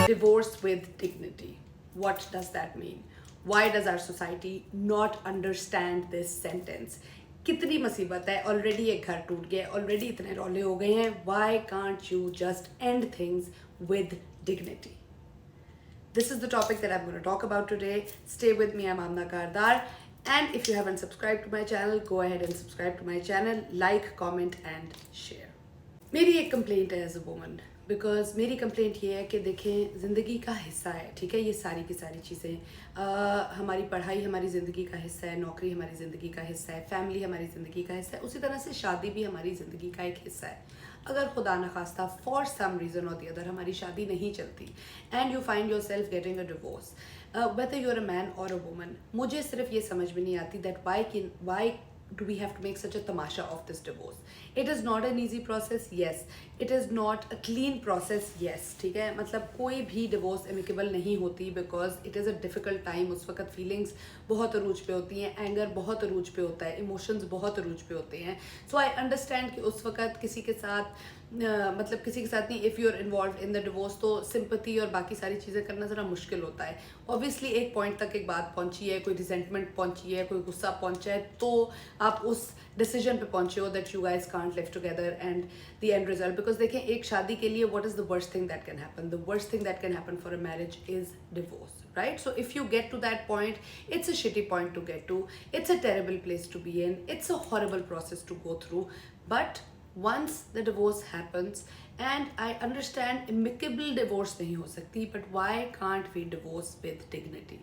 Divorce with dignity. What does that mean? Why does our society not understand this sentence? कितनी मुसीबत है, already एक घर टूट गया, ऑलरेडी इतने रौले हो गए हैं. Why can't you just end things with dignity? This is the topic that I'm going to talk about today. Stay with me, I'm Amna Kardar. And if you haven't subscribed to my channel, go ahead and subscribe to my channel, like, comment and share. मेरी एक complaint है as a woman, because मेरी complaint ये है कि देखें, ज़िंदगी का हिस्सा है, ठीक है, ये सारी की सारी चीज़ें. हमारी पढ़ाई हमारी ज़िंदगी का हिस्सा है, नौकरी हमारी ज़िंदगी का हिस्सा है, फैमिली हमारी ज़िंदगी का हिस्सा है, उसी तरह से शादी भी हमारी ज़िंदगी का एक हिस्सा है. अगर खुदा न खास्ता फॉर सम रीज़न और दी अदर हमारी शादी नहीं चलती and you find your self getting a divorce, whether you're a man or a woman, मुझे सिर्फ ये समझ में नहीं आती that why do we have to make such a tamasha of this divorce? It is not an easy process, yes. It is not a clean process, yes. ठीक है, मतलब कोई भी divorce amicable नहीं होती because it is a difficult time. उस वक्त feelings बहुत अरूज पे होती हैं, anger बहुत अरूज पे होता है, emotions बहुत अरूज पे होते हैं. So I understand कि उस वक्त किसी के साथ मतलब किसी के साथ नहीं, if you are involve in the divorce तो सिंपथी और बाकी सारी चीज़ें करना ज़रा मुश्किल होता है. ऑब्वियसली एक पॉइंट तक एक बात पहुंची है, कोई रिजेंटमेंट पहुंची है, कोई गुस्सा पहुंचा है, तो आप उस डिसीजन पे पहुंचे हो that you guys can't live together and the end result. Because देखें, एक शादी के लिए what is the worst thing that can happen? The worst thing that can happen for a marriage is divorce, right? So if you get to that point, it's a shitty point to get to, it's a terrible place to be in, it's a horrible process to go through. But once the divorce happens, and I understand amicable divorce नहीं हो सकती, but why can't we divorce with dignity?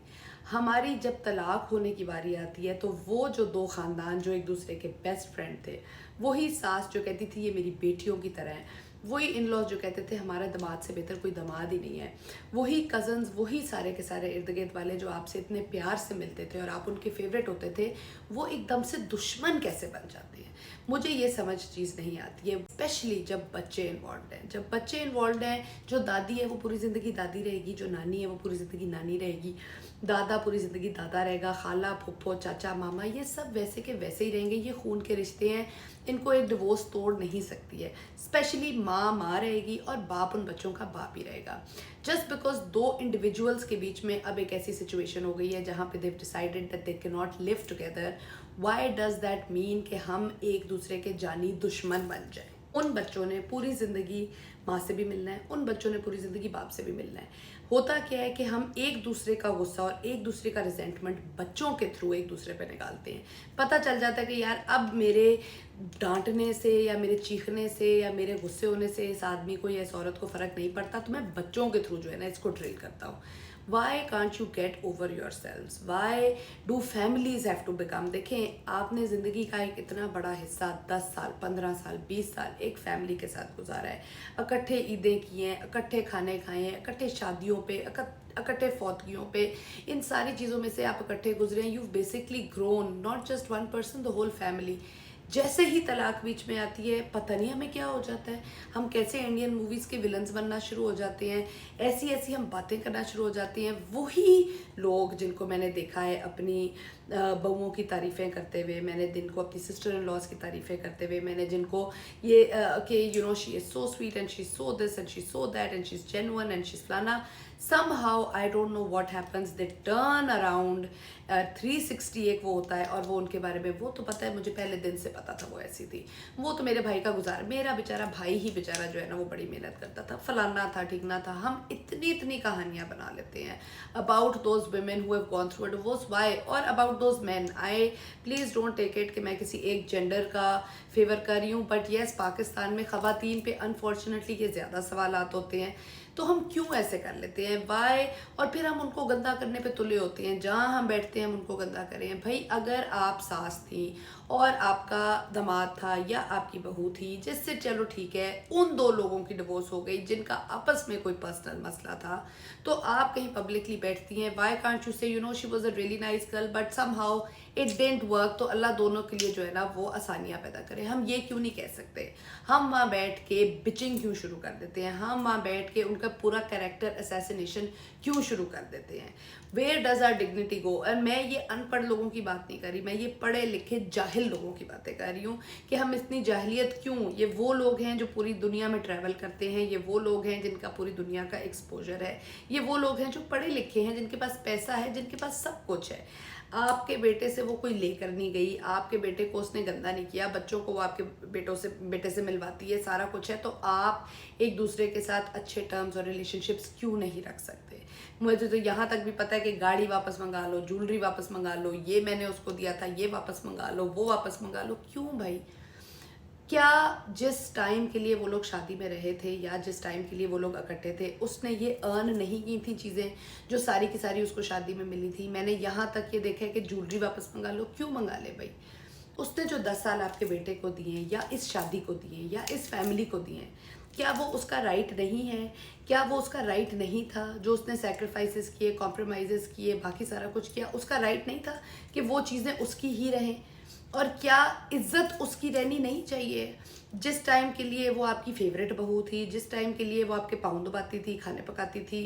हमारी जब तलाक होने की बारी आती है तो वो जो दो ख़ानदान जो एक दूसरे के बेस्ट फ्रेंड थे, वही सास जो कहती थी ये मेरी बेटियों की तरह है, वही इन लॉज जो कहते थे हमारा दामाद से बेहतर कोई दामाद ही नहीं है, वही कज़न्स, वही सारे के सारे इर्द गिर्द वाले जो आपसे इतने प्यार से मिलते थे और आप उनके फेवरेट होते थे, वो एकदम से दुश्मन कैसे बन जाते हैं? मुझे ये समझ चीज़ नहीं आती है, स्पेशली जब बच्चे इन्वॉल्व हैं. जब बच्चे इन्वॉल्व हैं, जो दादी है वो पूरी ज़िंदगी दादी रहेगी, जो नानी है वो पूरी ज़िंदगी नानी रहेगी, दादा पूरी ज़िंदगी दादा रहेगा, खाला, फूफो, चाचा, मामा, ये सब वैसे के वैसे ही रहेंगे. ये खून के रिश्ते हैं, इनको एक डिवोर्स तोड़ नहीं सकती है. स्पेशली माँ रहेगी और बाप उन बच्चों का बाप ही रहेगा. जस्ट बिकॉज दो इंडिविजुअल्स के बीच में अब एक ऐसी सिचुएशन हो गई है जहाँ पे they've decided that they can not live together, why does that mean कि हम एक दूसरे के जानी दुश्मन बन जाए? उन बच्चों ने पूरी ज़िंदगी माँ से भी मिलना है, उन बच्चों ने पूरी ज़िंदगी बाप से भी मिलना है. होता क्या है कि हम एक दूसरे का गुस्सा और एक दूसरे का रिजेंटमेंट बच्चों के थ्रू एक दूसरे पे निकालते हैं. पता चल जाता है कि यार अब मेरे डांटने से या मेरे चीखने से या मेरे गुस्से होने से इस आदमी को या इस औरत को फ़र्क नहीं पड़ता, तो मैं बच्चों के थ्रू जो है ना इसको ड्रिल करता हूँ. Why can't you get over yourselves? Why do families have to become? देखें, आपने ज़िंदगी का एक इतना बड़ा हिस्सा 10 साल, 15 साल, 20 साल एक फैमिली के साथ गुजारा है, इकट्ठे ईदें किए हैं, इकट्ठे खाने खाए हैं, इकट्ठे शादियों पे, इकट्ठे फौतगियों पे, इन सारी चीज़ों में से आप इकट्ठे गुजरे हैं. You've basically grown, not just one person, the whole family. जैसे ही तलाक बीच में आती है, पता नहीं हमें क्या हो जाता है, हम कैसे इंडियन मूवीज़ के विलन्स बनना शुरू हो जाते हैं, ऐसी ऐसी हम बातें करना शुरू हो जाती हैं. वही लोग जिनको मैंने देखा है अपनी बहुओं की तारीफ़ें करते हुए, मैंने जिनको अपनी सिस्टर इन लॉज की तारीफ़ें करते हुए, मैंने जिनको ये कि you know she is so sweet and she is so this and she is so that and she is genuine and she is फलाना, somehow I don't know what happens, they turn around 360 एक वो होता है और वो उनके बारे में, वो तो पता है, मुझे पहले दिन से पता था वो ऐसी थी, वो तो मेरे भाई का गुजारा, मेरा बेचारा भाई ही बेचारा जो है ना वो बड़ी मेहनत करता था, फलाना था, ठिकना था. हम इतनी कहानियाँ बना लेते हैं about those women who have gone through a divorce, why, और about those men. I please don't take it कि मैं किसी एक जेंडर का फेवर कर रही हूँ, बट येस, पाकिस्तान में ख़वातीन पे अनफॉर्चुनेटली ये ज़्यादा सवालात होते हैं, तो हम क्यों ऐसे कर लेते हैं? वाई? और फिर हम उनको गंदा करने पे तुले होते हैं, जहाँ हम बैठते हैं हम उनको गंदा करें. भाई, अगर आप सास थी और आपका दामाद था या आपकी बहू थी, जिससे चलो ठीक है उन दो लोगों की डिवोर्स हो गई जिनका आपस में कोई पर्सनल मसला था, तो आप कहीं पब्लिकली बैठती हैं, वाई कांट यू से you know she was a really nice girl, but somehow it didn't work, तो अल्लाह दोनों के लिए जो है ना वो आसानियाँ पैदा करे। हम ये क्यों नहीं कह सकते? हम वहाँ बैठ के बिचिंग क्यों शुरू कर देते हैं? हम वहाँ बैठ के उनका पूरा कैरेक्टर असैसिनेशन क्यों शुरू कर देते हैं? वेयर डज आर डिग्निटी गो? और मैं ये अनपढ़ लोगों की बात नहीं कर रही, मैं ये पढ़े लिखे जाहिल लोगों की बातें कर रही हूँ कि हम इतनी जाहिलियत क्यों? ये वो लोग हैं जो पूरी दुनिया में ट्रैवल करते हैं, ये वो लोग हैं जिनका पूरी दुनिया का एक्सपोजर है, ये वो लोग हैं जो पढ़े लिखे हैं, जिनके पास पैसा है, जिनके पास सब कुछ है। आपके बेटे से वो कोई लेकर नहीं गई, आपके बेटे को उसने गंदा नहीं किया, बच्चों को वो आपके बेटे से मिलवाती है, सारा कुछ है, तो आप एक दूसरे के साथ अच्छे टर्म्स और रिलेशनशिप्स क्यों नहीं रख सकते? मुझे तो यहाँ तक भी पता है कि गाड़ी वापस मंगा लो, ज्वेलरी वापस मंगा लो, ये मैंने उसको दिया था ये वापस मंगा लो, वो वापस मंगा लो। क्यों भाई? क्या जिस टाइम के लिए वो लोग शादी में रहे थे या जिस टाइम के लिए वो लोग इकट्ठे थे, उसने ये अर्न नहीं की थी चीज़ें जो सारी की सारी उसको शादी में मिली थी? मैंने यहाँ तक ये देखा है कि ज्वेलरी वापस मंगा लो। क्यों मंगा ले भाई? उसने जो 10 साल आपके बेटे को दिए या इस शादी को दिए या इस फैमिली को दिए, क्या वो उसका राइट नहीं है? क्या वो उसका राइट नहीं था? जो उसने सेक्रीफाइसेस किए, कॉम्प्रोमाइज़ेस किए, बाकी सारा कुछ किया, उसका राइट नहीं था कि वो चीज़ें उसकी ही रहें? और क्या इज्जत उसकी रहनी नहीं चाहिए? जिस टाइम के लिए वो आपकी फेवरेट बहू थी, जिस टाइम के लिए वो आपके पाँव दबाती थी, खाने पकाती थी,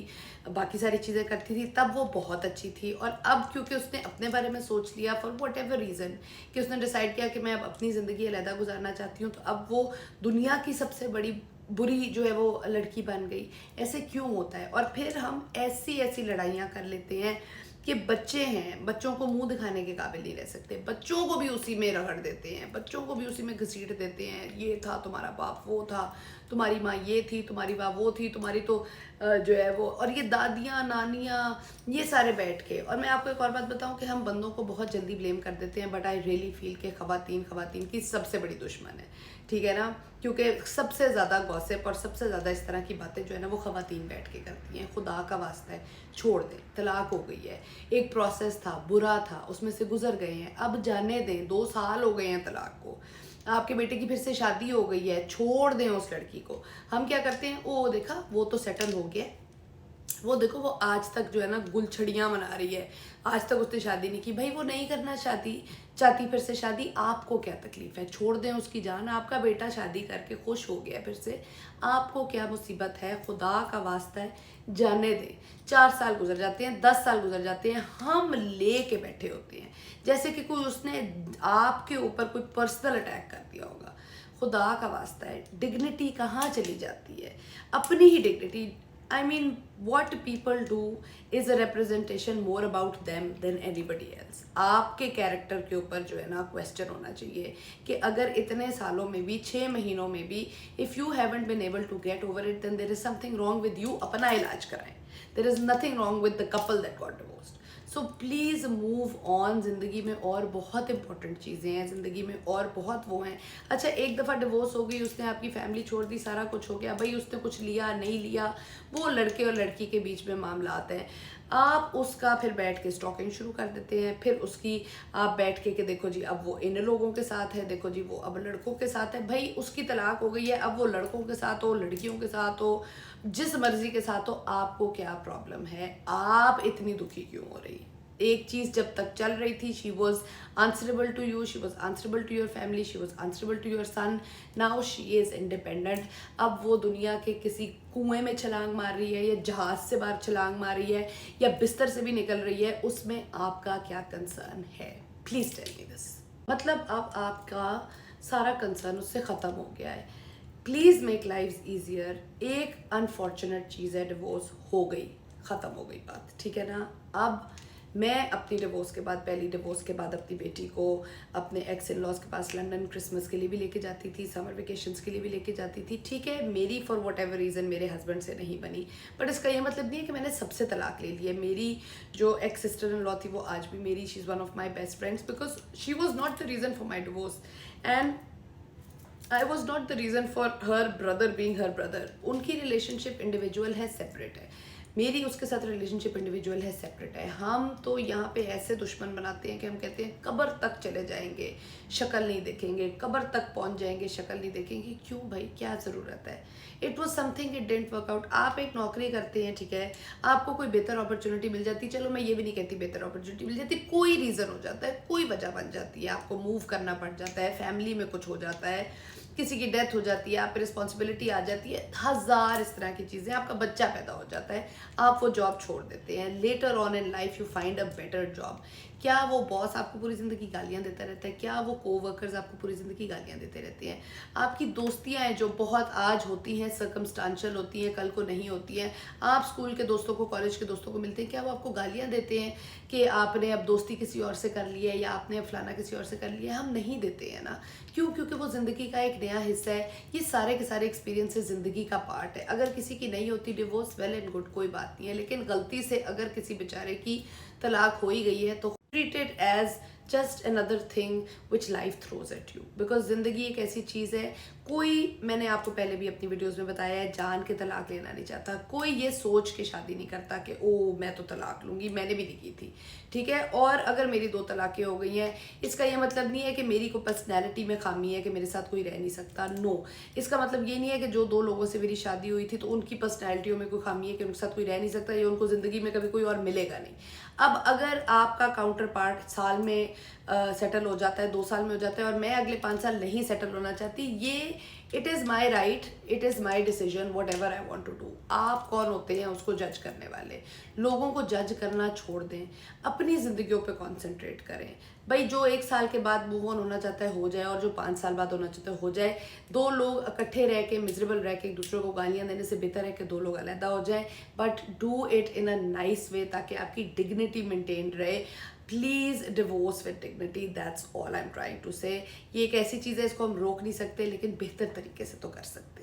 बाकी सारी चीज़ें करती थी, तब वो बहुत अच्छी थी। और अब क्योंकि उसने अपने बारे में सोच लिया फॉर वट एवर रीज़न कि उसने डिसाइड किया कि मैं अब अपनी ज़िंदगी अलहदा गुजारना चाहती हूँ, तो अब वो दुनिया की सबसे बड़ी बुरी जो है वो लड़की बन गई। ऐसे क्यों होता है? और फिर हम ऐसी ऐसी लड़ाइयाँ कर लेते हैं कि बच्चे हैं, बच्चों को मुंह दिखाने के काबिल नहीं रह सकते, बच्चों को भी उसी में रगड़ देते हैं, बच्चों को भी उसी में घसीट देते हैं। ये था तुम्हारा बाप, वो था तुम्हारी माँ, ये थी तुम्हारी माँ, वो थी तुम्हारी तो जो है वो, और ये दादियाँ नानियाँ ये सारे बैठ के। और मैं आपको एक और बात बताऊं कि हम बंदों को बहुत जल्दी ब्लेम कर देते हैं, बट आई रियली फील कि खवातीन की सबसे बड़ी दुश्मन है, ठीक है ना? क्योंकि सबसे ज़्यादा गॉसिप और सबसे ज़्यादा इस तरह की बातें जो है ना वो खवातीन बैठ के करती हैं। खुदा का वास्ता है, छोड़ दें, तलाक हो गई है, एक प्रोसेस था, बुरा था, उसमें से गुजर गए हैं, अब जाने दें। 2 साल हो गए हैं तलाक को, आपके बेटे की फिर से शादी हो गई है, छोड़ दें उस लड़की को। हम क्या करते हैं, ओ देखा वो तो सेटल हो गया, वो देखो वो आज तक जो है ना गुलछड़ियाँ मना रही है, आज तक उसने शादी नहीं की। भाई वो नहीं करना चाहती फिर से शादी, आपको क्या तकलीफ है? छोड़ दें उसकी जान। आपका बेटा शादी करके खुश हो गया फिर से, आपको क्या मुसीबत है? खुदा का वास्ता है, जाने दें। 4 साल गुजर जाते हैं, 10 साल गुजर जाते हैं, हम ले के बैठे होते हैं जैसे कि कोई उसने आपके ऊपर कोई पर्सनल अटैक कर दिया होगा। खुदा का वास्ता है, डिग्निटी कहाँ चली जाती है? अपनी ही dignity. I mean, what people do is a representation more about them than anybody else. आपके कैरेक्टर के ऊपर जो है ना क्वेश्चन होना चाहिए कि अगर इतने सालों में भी, 6 महीनों में भी, if you haven't been able to get over it, then there is something wrong with you. अपना इलाज कराएं. There is nothing wrong with the couple that got divorced. So please move on. ज़िंदगी में और बहुत इंपॉर्टेंट चीज़ें हैं, ज़िंदगी में और बहुत वो हैं। अच्छा, एक दफ़ा डिवोर्स हो गई, उसने आपकी फैमिली छोड़ दी, सारा कुछ हो गया, भाई उसने कुछ लिया नहीं लिया वो लड़के और लड़की के बीच में मामला आते हैं। आप उसका फिर बैठ के स्टॉकिंग शुरू कर देते हैं, फिर उसकी आप बैठ के कि देखो जी अब वो इन लोगों के साथ है, देखो जी वो अब लड़कों के साथ है। भाई उसकी तलाक हो गई है, अब वो लड़कों के साथ हो, लड़कियों के साथ हो, जिस मर्जी के साथ हो, आपको क्या प्रॉब्लम है? आप इतनी दुखी क्यों हो रही? एक चीज़ जब तक चल रही थी, she was answerable to you, she was answerable to your family, she was answerable to your son, now she is independent. अब वो दुनिया के किसी कुएं में छलांग मार रही है या जहाज़ से बाहर छलांग मार रही है या बिस्तर से भी निकल रही है, उसमें आपका क्या कंसर्न है? Please tell me this. मतलब अब आपका सारा कंसर्न उससे ख़त्म हो गया है। Please make life easier. एक अनफॉर्चुनेट चीज़ है, डिवोर्स हो गई, ख़त्म हो गई बात, ठीक है ना? अब मैं अपनी डिवोर्स के बाद, पहली डिवोर्स के बाद अपनी बेटी को अपने एक्स इन लॉज के पास लंदन क्रिसमस के लिए भी लेके जाती थी, समर वेकेशंस के लिए भी लेके जाती थी, ठीक है। मेरी फॉर वट एवर रीज़न मेरे हस्बैंड से नहीं बनी, बट इसका ये मतलब नहीं है कि मैंने सबसे तलाक ले लिया। मेरी जो एक्स सिस्टर इन लॉ थी वो आज भी मेरी, she is one of my best friends, because she was not the reason for my divorce and I was not the reason for her brother being her brother. उनकी relationship individual है, separate है। मेरी उसके साथ relationship individual है, separate है। हम तो यहाँ पे ऐसे दुश्मन बनाते हैं कि हम कहते हैं कब्र तक चले जाएंगे, शक्ल नहीं देखेंगे, कब्र तक पहुँच जाएंगे, शक्ल नहीं देखेंगे। क्यों भाई, क्या ज़रूरत है? It was something, it didn't work out. आप एक नौकरी करते हैं, ठीक है, आपको कोई बेहतर अपॉर्चुनिटी मिल जाती, चलो मैं ये भी नहीं कहती बेहतर अपॉर्चुनिटी मिल जाती, कोई रीज़न हो जाता है, कोई वजह बन जाती है, आपको मूव करना पड़ जाता है, फैमिली में कुछ हो जाता है, किसी की डेथ हो जाती है, आप पे रिस्पॉन्सिबिलिटी आ जाती है, हज़ार इस तरह की चीज़ें, आपका बच्चा पैदा हो जाता है, आप वो जॉब छोड़ देते हैं। Later on in life you find a better job. क्या वो बॉस आपको पूरी ज़िंदगी गालियाँ देता रहता है? क्या वो कोवर्कर्स आपको पूरी ज़िंदगी गालियाँ देते रहते हैं? आपकी दोस्तियाँ हैं जो बहुत आज होती हैं, सर्कमस्टांशियल होती हैं, कल को नहीं होती हैं। आप स्कूल के दोस्तों को, कॉलेज के दोस्तों को मिलते हैं, क्या वो आपको गालियाँ देते हैं कि आपने अब दोस्ती किसी और से कर ली है या आपने अब फलाना किसी और से कर लिया है? हम नहीं देते हैं ना। क्यों? क्योंकि वो ज़िंदगी का एक नया हिस्सा है। ये सारे के सारे एक्सपीरियंसेस ज़िंदगी का पार्ट है। अगर किसी की नहीं होती डिवोर्स, वेल एंड गुड, कोई बात नहीं है, लेकिन गलती से अगर किसी बेचारे की तलाक हो ही गई है तो treat it as just another thing which life throws at you, because ज़िंदगी एक ऐसी चीज़ है, कोई, मैंने आपको पहले भी अपनी वीडियोस में बताया है, जान के तलाक लेना नहीं चाहता, कोई ये सोच के शादी नहीं करता कि ओ मैं तो तलाक लूँगी, मैंने भी नहीं की थी, ठीक है। और अगर मेरी 2 तलाक़ें हो गई हैं, इसका ये मतलब नहीं है कि मेरी को पर्सनैलिटी में खामी है कि मेरे साथ कोई रह नहीं सकता, नो। इसका मतलब ये नहीं है कि जो 2 लोगों से मेरी शादी हुई थी तो उनकी पर्सनैलिटियों में कोई खामी है कि उनके साथ कोई रह नहीं सकता या उनको ज़िंदगी में कभी कोई और मिलेगा नहीं। अब अगर आपका काउंटर पार्ट साल में सेटल हो जाता है, 2 साल में हो जाता है और मैं अगले 5 साल नहीं सेटल होना चाहती, ये it is my right, it is my decision, whatever I want to do. आप कौन होते हैं उसको जज करने वाले? लोगों को जज करना छोड़ दें, अपनी ज़िंदगियों पे कॉन्सेंट्रेट करें। भाई जो 1 साल के बाद मूव ऑन होना चाहता है हो जाए, और जो 5 साल बाद होना चाहता है हो जाए। 2 लोग इकट्ठे रह के मिजरेबल रह के एक दूसरे को गालियाँ देने से बेहतर है कि 2 लोग अलहदा हो जाएं, but do it in a nice way, ताकि आपकी डिग्निटी मेंटेन रहे। Please divorce with dignity, that's all I am trying to say. ये एक ऐसी चीज़ है, इसको हम रोक नहीं सकते, लेकिन बेहतर तरीके से तो कर सकते हैं।